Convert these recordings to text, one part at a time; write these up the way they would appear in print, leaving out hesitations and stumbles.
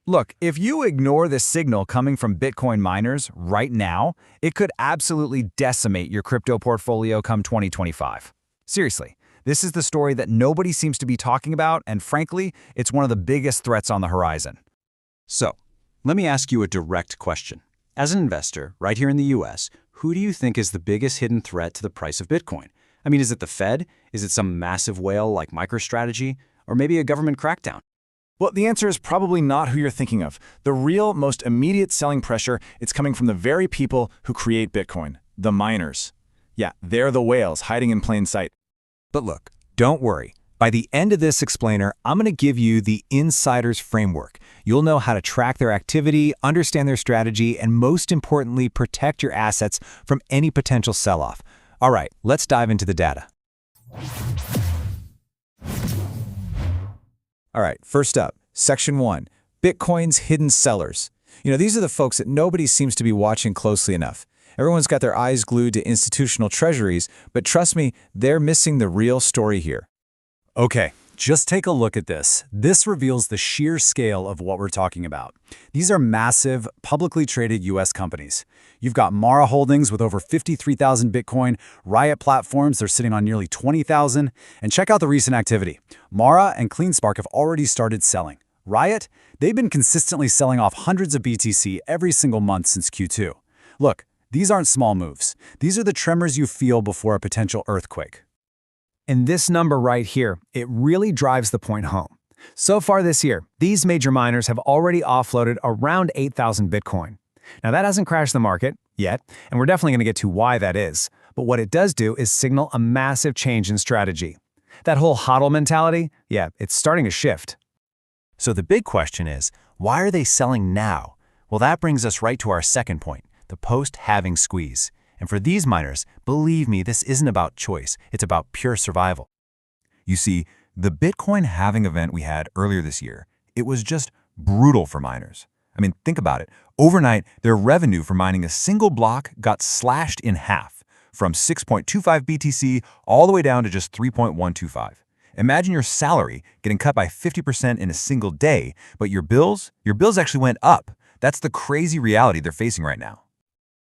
Look, if you ignore the signal coming from Bitcoin miners right now, it could absolutely decimate your crypto portfolio come 2025. Seriously, this is the story that nobody seems to be talking about, and frankly, it's one of the biggest threats on the horizon. So, let me ask you a direct question. As an investor, right here in the US, who do you think is the biggest hidden threat to the price of Bitcoin? I mean, is it the Fed? Is it some massive whale like MicroStrategy? Or maybe a government crackdown? Well, the answer is probably not who you're thinking of. The real, most immediate selling pressure, it's coming from the very people who create Bitcoin, the miners. Yeah, they're the whales hiding in plain sight. But look, don't worry. By the end of this explainer, I'm going to give you the insider's framework. You'll know how to track their activity, understand their strategy, and most importantly, protect your assets from any potential sell-off. All right, let's dive into the data. All right, first up, Section 1, Bitcoin's hidden sellers. These are the folks that nobody seems to be watching closely enough. Everyone's got their eyes glued to institutional treasuries, but trust me, they're missing the real story here. Okay, just take a look at this. This reveals the sheer scale of what we're talking about. These are massive, publicly traded US companies. You've got Mara Holdings with over 53,000 Bitcoin, Riot Platforms, they're sitting on nearly 20,000, and check out the recent activity. Mara and CleanSpark have already started selling. Riot, they've been consistently selling off hundreds of BTC every single month since Q2. Look, these aren't small moves. These are the tremors you feel before a potential earthquake. And this number right here, it really drives the point home. So far this year, these major miners have already offloaded around 8,000 Bitcoin. Now that hasn't crashed the market yet, and we're definitely going to get to why that is. But what it does do is signal a massive change in strategy. That whole HODL mentality, yeah, it's starting to shift. So the big question is, why are they selling now? Well, that brings us right to our second point, the post-halving squeeze. And for these miners, believe me, this isn't about choice. It's about pure survival. You see, the Bitcoin halving event we had earlier this year, it was just brutal for miners. I mean, think about it. Overnight, their revenue for mining a single block got slashed in half, from 6.25 BTC all the way down to just 3.125. Imagine your salary getting cut by 50% in a single day, but your bills actually went up. That's the crazy reality they're facing right now.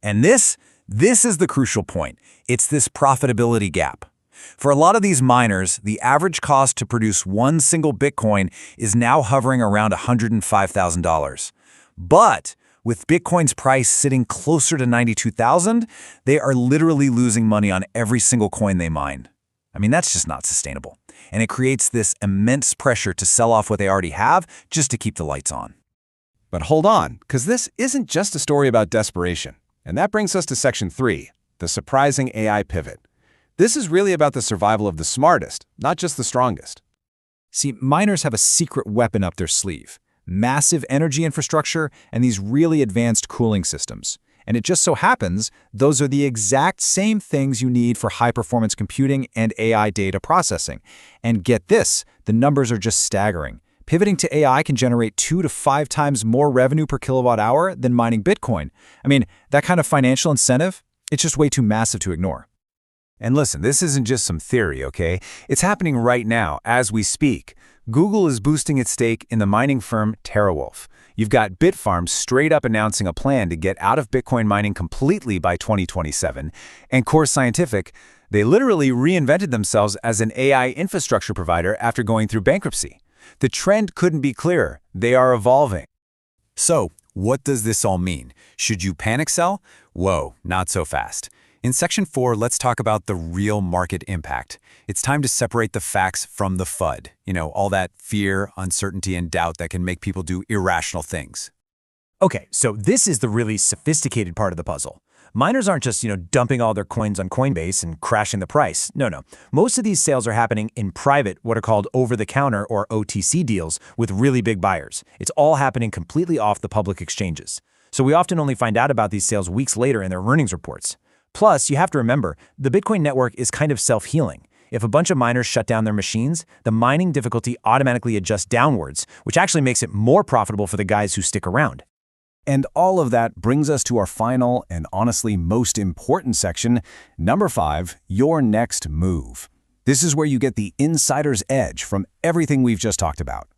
And this is the crucial point. It's this profitability gap. For a lot of these miners, the average cost to produce one single Bitcoin is now hovering around $105,000. But with Bitcoin's price sitting closer to 92,000, they are literally losing money on every single coin they mine. I mean, that's just not sustainable. And it creates this immense pressure to sell off what they already have just to keep the lights on. But hold on, because this isn't just a story about desperation. And that brings us to Section 3, the surprising AI pivot. This is really about the survival of the smartest, not just the strongest. See, miners have a secret weapon up their sleeve: massive energy infrastructure and these really advanced cooling systems. And it just so happens, those are the exact same things you need for high-performance computing and AI data processing. And get this, the numbers are just staggering. Pivoting to AI can generate 2 to 5 times more revenue per kilowatt hour than mining Bitcoin. I mean, that kind of financial incentive, it's just way too massive to ignore. And listen, this isn't just some theory, okay? It's happening right now as we speak. Google is boosting its stake in the mining firm TeraWulf. You've got Bitfarms straight up announcing a plan to get out of Bitcoin mining completely by 2027. And Core Scientific, they literally reinvented themselves as an AI infrastructure provider after going through bankruptcy. The trend couldn't be clearer. They are evolving. So, what does this all mean? Should you panic sell? Whoa, not so fast. In Section 4, let's talk about the real market impact. It's time to separate the facts from the FUD. All that fear, uncertainty, and doubt that can make people do irrational things. Okay, so this is the really sophisticated part of the puzzle. Miners aren't just, dumping all their coins on Coinbase and crashing the price. No. Most of these sales are happening in private, what are called over-the-counter or OTC deals with really big buyers. It's all happening completely off the public exchanges. So we often only find out about these sales weeks later in their earnings reports. Plus, you have to remember, the Bitcoin network is kind of self-healing. If a bunch of miners shut down their machines, the mining difficulty automatically adjusts downwards, which actually makes it more profitable for the guys who stick around. And all of that brings us to our final and honestly most important section, number 5, your next move. This is where you get the insider's edge from everything we've just talked about.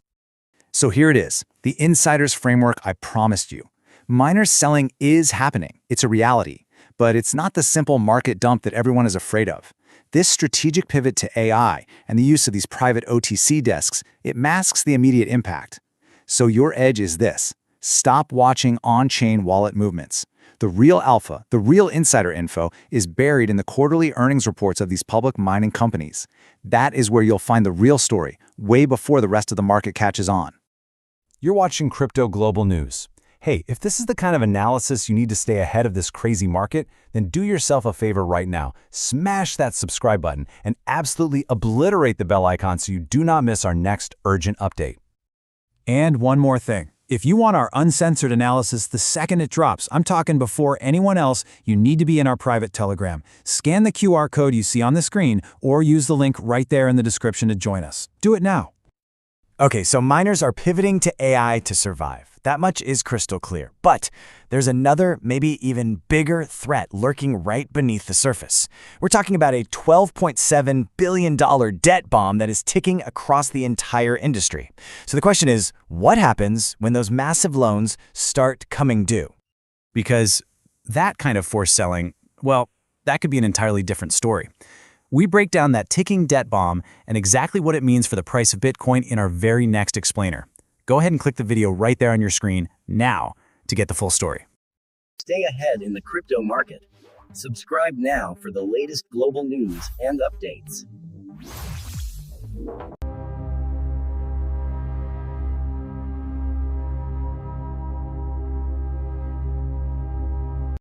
So here it is, the insider's framework I promised you. Miners selling is happening. It's a reality. But it's not the simple market dump that everyone is afraid of. This strategic pivot to AI and the use of these private OTC desks, it masks the immediate impact. So your edge is this. Stop watching on-chain wallet movements. The real alpha, the real insider info, is buried in the quarterly earnings reports of these public mining companies. That is where you'll find the real story, way before the rest of the market catches on. You're watching Crypto Global News. Hey, if this is the kind of analysis you need to stay ahead of this crazy market, then do yourself a favor right now. Smash that subscribe button and absolutely obliterate the bell icon so you do not miss our next urgent update. And one more thing. If you want our uncensored analysis the second it drops, I'm talking before anyone else, you need to be in our private Telegram. Scan the QR code you see on the screen or use the link right there in the description to join us. Do it now. Okay, so miners are pivoting to AI to survive. That much is crystal clear. But there's another, maybe even bigger threat lurking right beneath the surface. We're talking about a $12.7 billion debt bomb that is ticking across the entire industry. So the question is, what happens when those massive loans start coming due? Because that kind of forced selling, well, that could be an entirely different story. We break down that ticking debt bomb and exactly what it means for the price of Bitcoin in our very next explainer. Go ahead and click the video right there on your screen now to get the full story. Stay ahead in the crypto market. Subscribe now for the latest global news and updates.